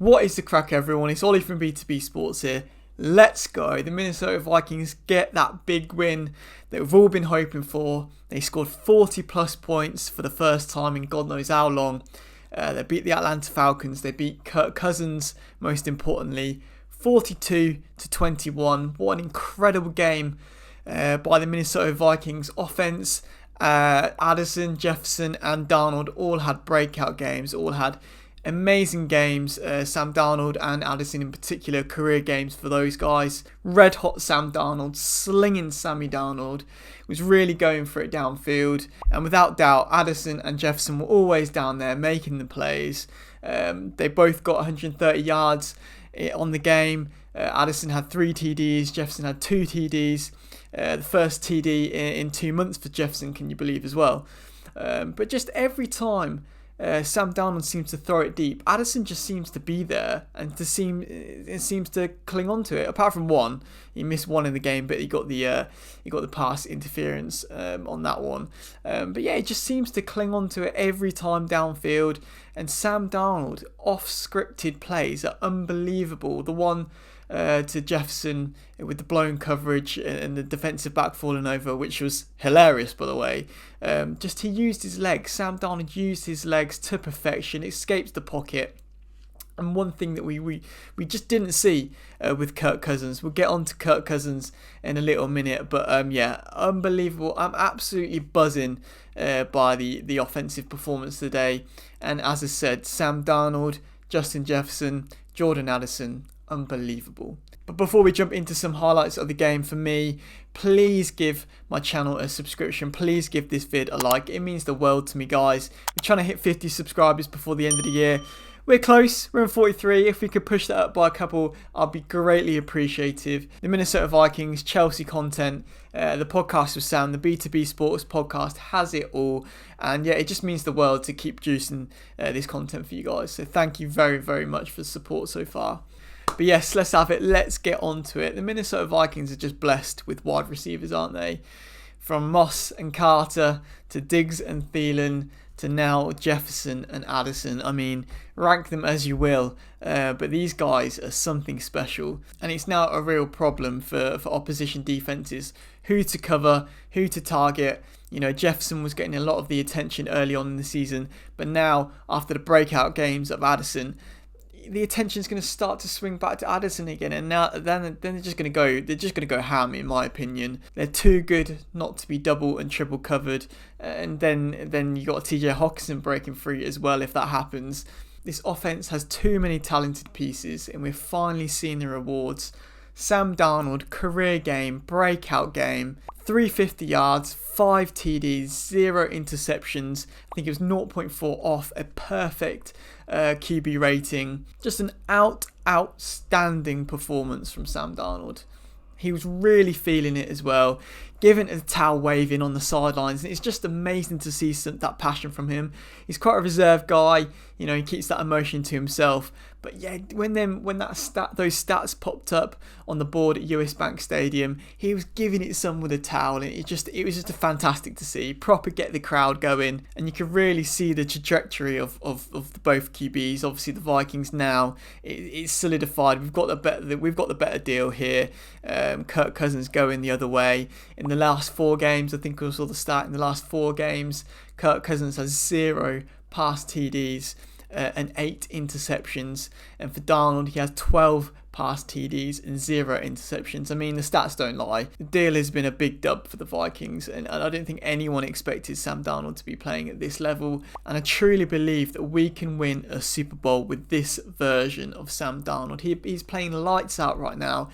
What is the crack, everyone? It's Ollie from B2B Sports here. Let's go. The Minnesota Vikings get that big win that we've all been hoping for. They scored 40 plus points for the first time in God knows how long. They beat the Atlanta Falcons. They beat Kirk Cousins, most importantly, 42-21. What an incredible game by the Minnesota Vikings offense. Addison, Jefferson and Darnold all had breakout games, all had amazing games. Sam Darnold and Addison in particular, career games for those guys. Red hot Sam Darnold, slinging Sammy Darnold, was really going for it downfield. And without doubt, Addison and Jefferson were always down there making the plays. They both got 130 yards on the game. Addison had 3 TDs, Jefferson had 2 TDs. The first TD in 2 months for Jefferson, can you believe, as well. But just every time Sam Darnold seems to throw it deep, Addison just seems to be there and it seems to cling on to it. Apart from one, he missed one in the game, but he got the pass interference on that one. But yeah, it just seems to cling on to it every time downfield. And Sam Darnold off scripted plays are unbelievable. The one to Jefferson with the blown coverage and the defensive back falling over, which was hilarious, by the way. Just he used his legs. Sam Darnold used his legs to perfection, escapes the pocket. And one thing that we just didn't see with Kirk Cousins. We'll get on to Kirk Cousins in a little minute. But yeah, unbelievable. I'm absolutely buzzing by the offensive performance today. And as I said, Sam Darnold, Justin Jefferson, Jordan Addison, unbelievable. But before we jump into some highlights of the game for me, please give my channel a subscription. Please give this vid a like. It means the world to me, guys. We're trying to hit 50 subscribers before the end of the year. We're close. We're on 43. If we could push that up by a couple, I'd be greatly appreciative. The Minnesota Vikings, Chelsea content, the podcast with Sam, the B2B Sports podcast has it all. And yeah, it just means the world to keep juicing this content for you guys. So thank you very, very much for the support so far. But yes, let's have it. Let's get on to it. The Minnesota Vikings are just blessed with wide receivers, aren't they? From Moss and Carter to Diggs and Thielen to now Jefferson and Addison. I mean, rank them as you will, but these guys are something special. And it's now a real problem for opposition defenses. Who to cover, who to target. You know, Jefferson was getting a lot of the attention early on in the season, but now, after the breakout games of Addison, the attention is going to start to swing back to Addison again, and now then they're just going to go ham, in my opinion. They're too good not to be double and triple covered, and then you got TJ Hockenson breaking free as well if that happens. This offense has too many talented pieces, and we're finally seeing the rewards. Sam Darnold, career game, breakout game, 350 yards, 5 TDs, 0 interceptions. I think it was 0.4 off a perfect QB rating. Just an outstanding performance from Sam Darnold. He was really feeling it as well, giving a towel waving on the sidelines, and it's just amazing to see that passion from him. He's quite a reserved guy, you know, he keeps that emotion to himself. But yeah, when those stats popped up on the board at U.S Bank Stadium, he was giving it some with a towel, and it was just fantastic to see. Proper get the crowd going, and you could really see the trajectory of both QBs. Obviously, the Vikings now it's solidified. We've got the better deal here. Kirk Cousins going the other way. In the last 4 games, I think I saw the stat. In the last 4 games, Kirk Cousins has 0 pass TDs and 8 interceptions. And for Darnold, he has 12 pass TDs and 0 interceptions. I mean, the stats don't lie. The deal has been a big dub for the Vikings, and I don't think anyone expected Sam Darnold to be playing at this level. And I truly believe that we can win a Super Bowl with this version of Sam Darnold. He's playing lights out right now,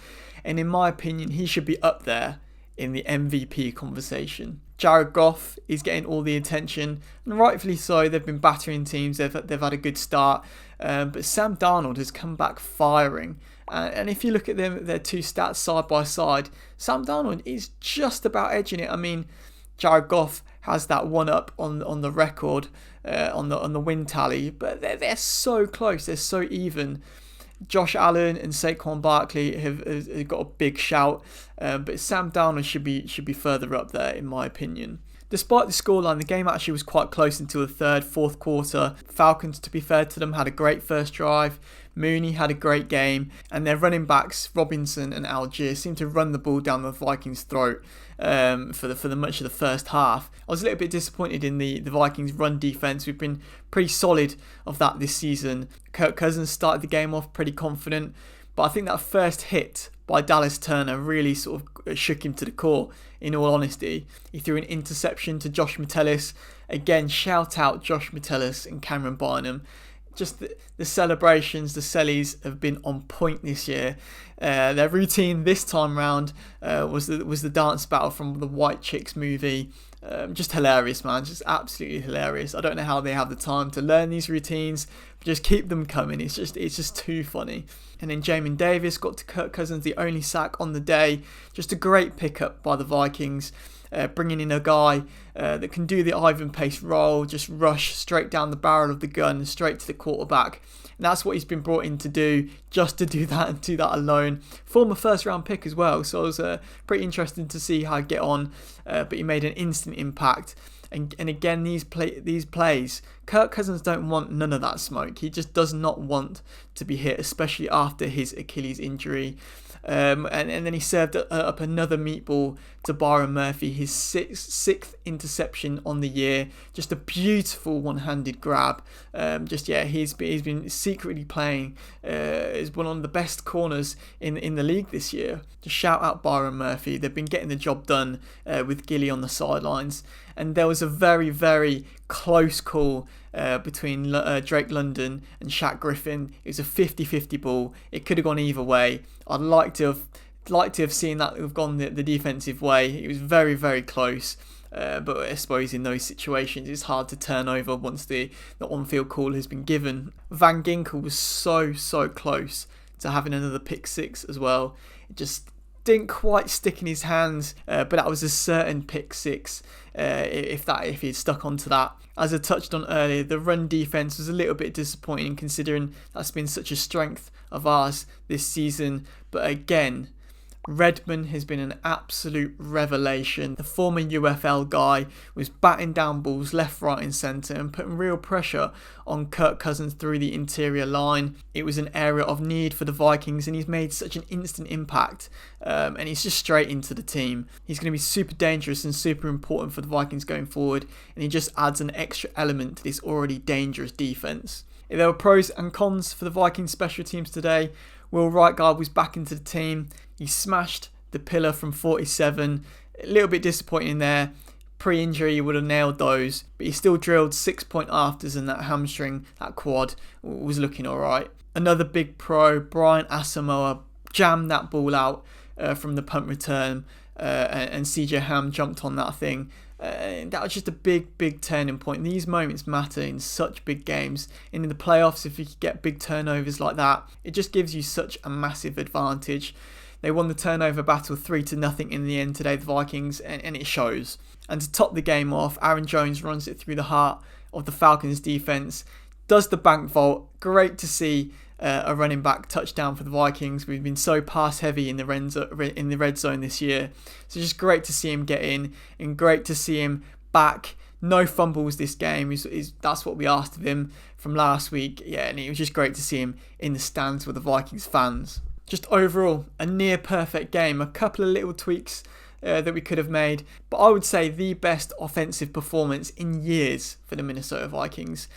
and in my opinion, he should be up there in the MVP conversation. Jared Goff is getting all the attention, and rightfully so. They've been battering teams. They've had a good start, but Sam Darnold has come back firing. And if you look at their 2 stats side by side, Sam Darnold is just about edging it. I mean, Jared Goff has that one up on the record on the win tally, but they're so close. They're so even. Josh Allen and Saquon Barkley have got a big shout, but Sam Darnold should be further up there, in my opinion. Despite the scoreline, the game actually was quite close until the third, fourth quarter. Falcons, to be fair to them, had a great first drive. Mooney had a great game, and their running backs, Robinson and Algier, seemed to run the ball down the Vikings' throat for the much of the first half. I was a little bit disappointed in the Vikings' run defense. We've been pretty solid of that this season. Kirk Cousins started the game off pretty confident, but I think that first hit by Dallas Turner really sort of shook him to the core, in all honesty. He threw an interception to Josh Metellus. Again, shout out Josh Metellus and Cameron Bynum. Just the celebrations, the sellies have been on point this year. Their routine this time round was the dance battle from the White Chicks movie. Just hilarious, man. Just absolutely hilarious. I don't know how they have the time to learn these routines, but just keep them coming. It's just too funny. And then Jamin Davis got to Kirk Cousins, the only sack on the day. Just a great pickup by the Vikings. Bringing in a guy that can do the Ivan Pace role, just rush straight down the barrel of the gun, straight to the quarterback. And that's what he's been brought in to do, just to do that and do that alone. Former first round pick as well, so it was pretty interesting to see how he'd get on, but he made an instant impact. And again, these plays, Kirk Cousins don't want none of that smoke. He just does not want to be hit, especially after his Achilles injury. And then he served up another meatball to Byron Murphy, his sixth interception on the year. Just a beautiful one-handed grab. He's been secretly playing as one of the best corners in the league this year. Just shout out Byron Murphy. They've been getting the job done with Gilly on the sidelines. And there was a very, very close call between Drake London and Shaq Griffin. It was a 50-50 ball. It could have gone either way. I'd like to have seen that have gone the defensive way. It was very, very close. But I suppose in those situations it's hard to turn over once the on-field call has been given. Van Ginkel was so close to having another pick six as well. It just didn't quite stick in his hands, but that was a certain pick six if he'd stuck onto that. As I touched on earlier, the run defense was a little bit disappointing considering that's been such a strength of ours this season. But again, Redmond has been an absolute revelation. The former UFL guy was batting down balls left, right and centre and putting real pressure on Kirk Cousins through the interior line. It was an area of need for the Vikings and he's made such an instant impact and he's just straight into the team. He's going to be super dangerous and super important for the Vikings going forward, and he just adds an extra element to this already dangerous defence. There were pros and cons for the Vikings special teams today. Will Rightguard was back into the team. He smashed the pillar from 47. A little bit disappointing there. Pre-injury, he would have nailed those. But he still drilled 6-point afters, and that hamstring, that quad, was looking alright. Another big pro, Brian Asamoah, jammed that ball out from the punt return. And CJ Ham jumped on that thing. That was just a big turning point. These moments matter in such big games. And in the playoffs, if you get big turnovers like that, it just gives you such a massive advantage. They won the turnover battle 3-0 in the end today, the Vikings, and it shows. And to top the game off, Aaron Jones runs it through the heart of the Falcons defense, does the bank vault. Great to see a running back touchdown for the Vikings. We've been so pass heavy in the red zone this year, so just great to see him get in and great to see him back. No fumbles this game. That's what we asked of him from last week. Yeah, and it was just great to see him in the stands with the Vikings fans. Just overall, a near perfect game. A couple of little tweaks that we could have made, but I would say the best offensive performance in years for the Minnesota Vikings.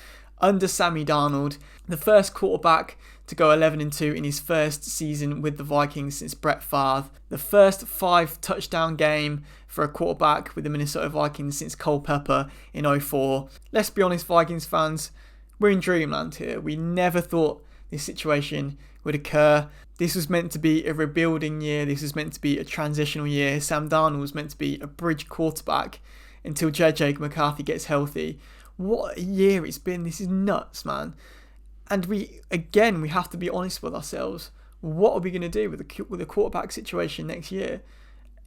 Under Sammy Darnold, the first quarterback to go 11-2 in his first season with the Vikings since Brett Favre. The first 5 touchdown game for a quarterback with the Minnesota Vikings since Cole Pepper in 2004. Let's be honest, Vikings fans, we're in dreamland here. We never thought this situation would occur. This was meant to be a rebuilding year. This was meant to be a transitional year. Sam Darnold was meant to be a bridge quarterback until JJ McCarthy gets healthy. What a year it's been. This is nuts, man. And we have to be honest with ourselves. What are we going to do with the quarterback situation next year?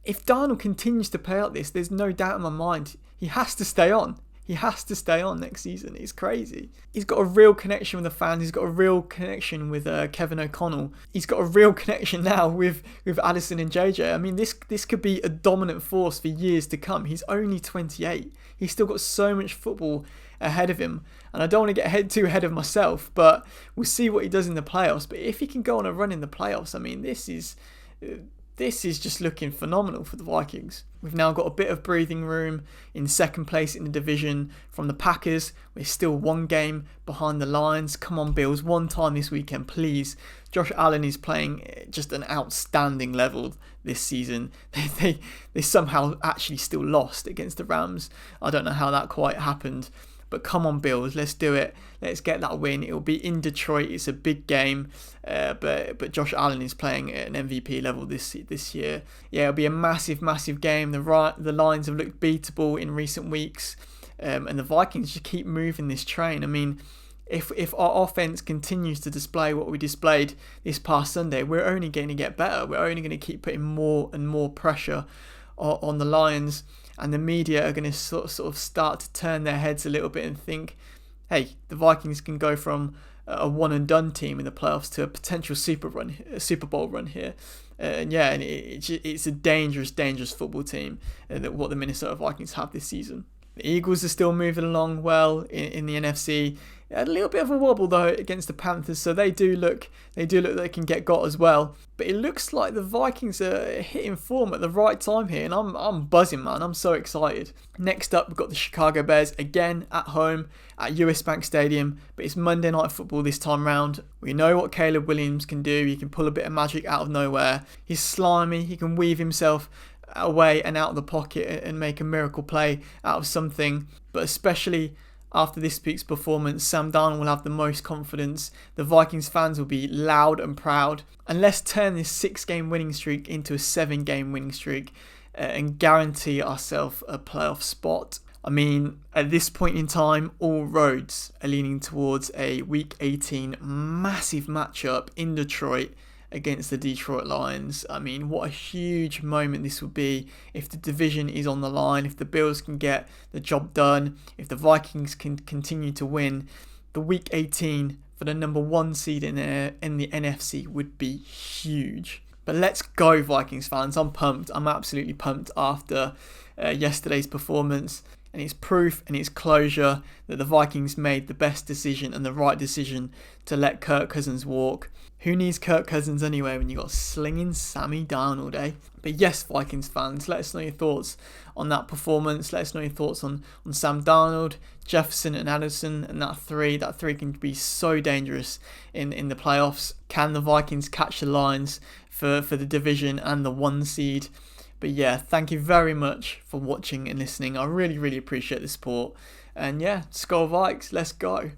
If Darnold continues to play out this, there's no doubt in my mind he has to stay on. He has to stay on next season. It's crazy. He's got a real connection with the fans. He's got a real connection with Kevin O'Connell. He's got a real connection now with Addison and JJ. I mean, this could be a dominant force for years to come. He's only 28. He's still got so much football ahead of him. And I don't want to get too ahead of myself, but we'll see what he does in the playoffs. But if he can go on a run in the playoffs, I mean, this is just looking phenomenal for the Vikings. We've now got a bit of breathing room in second place in the division from the Packers. We're still one game behind the Lions. Come on, Bills, one time this weekend, please. Josh Allen is playing just an outstanding level this season. They somehow actually still lost against the Rams. I don't know how that quite happened. But come on, Bills, let's do it. Let's get that win. It'll be in Detroit. It's a big game. But Josh Allen is playing at an MVP level this year. Yeah, it'll be a massive, massive game. The Lions have looked beatable in recent weeks. And the Vikings just keep moving this train. I mean, if our offense continues to display what we displayed this past Sunday, we're only going to get better. We're only going to keep putting more and more pressure on the Lions. And the media are going to sort of start to turn their heads a little bit and think, hey, the Vikings can go from a one and done team in the playoffs to a potential Super Bowl run here. And it's a dangerous, dangerous football team what the Minnesota Vikings have this season. The Eagles are still moving along well in the NFC. A little bit of a wobble though against the Panthers, so they do look they can get got as well. But it looks like the Vikings are hitting form at the right time here, and I'm buzzing, man. I'm so excited. Next up, we've got the Chicago Bears again at home at U.S Bank Stadium, but it's Monday Night Football this time round. We know what Caleb Williams can do. He can pull a bit of magic out of nowhere. He's slimy. He can weave himself away and out of the pocket and make a miracle play out of something. But especially after this week's performance, Sam Darnold will have the most confidence. The Vikings fans will be loud and proud. And let's turn this 6-game winning streak into a 7-game winning streak and guarantee ourselves a playoff spot. I mean, at this point in time, all roads are leaning towards a Week 18 massive matchup in Detroit against the Detroit Lions. I mean, what a huge moment this would be if the division is on the line, if the Bills can get the job done, if the Vikings can continue to win. The Week 18 for the number 1 seed in the NFC would be huge. But let's go, Vikings fans. I'm pumped. I'm absolutely pumped after yesterday's performance. And it's proof and it's closure that the Vikings made the best decision and the right decision to let Kirk Cousins walk. Who needs Kirk Cousins anyway when you got slinging Sammy Darnold, eh? But yes, Vikings fans, let us know your thoughts on that performance. Let us know your thoughts on Sam Darnold, Jefferson and Addison, and that three. That three can be so dangerous in the playoffs. Can the Vikings catch the Lions for the division and the 1 seed? But yeah, thank you very much for watching and listening. I really, really appreciate the support. And yeah, SKOL Vikes, let's go.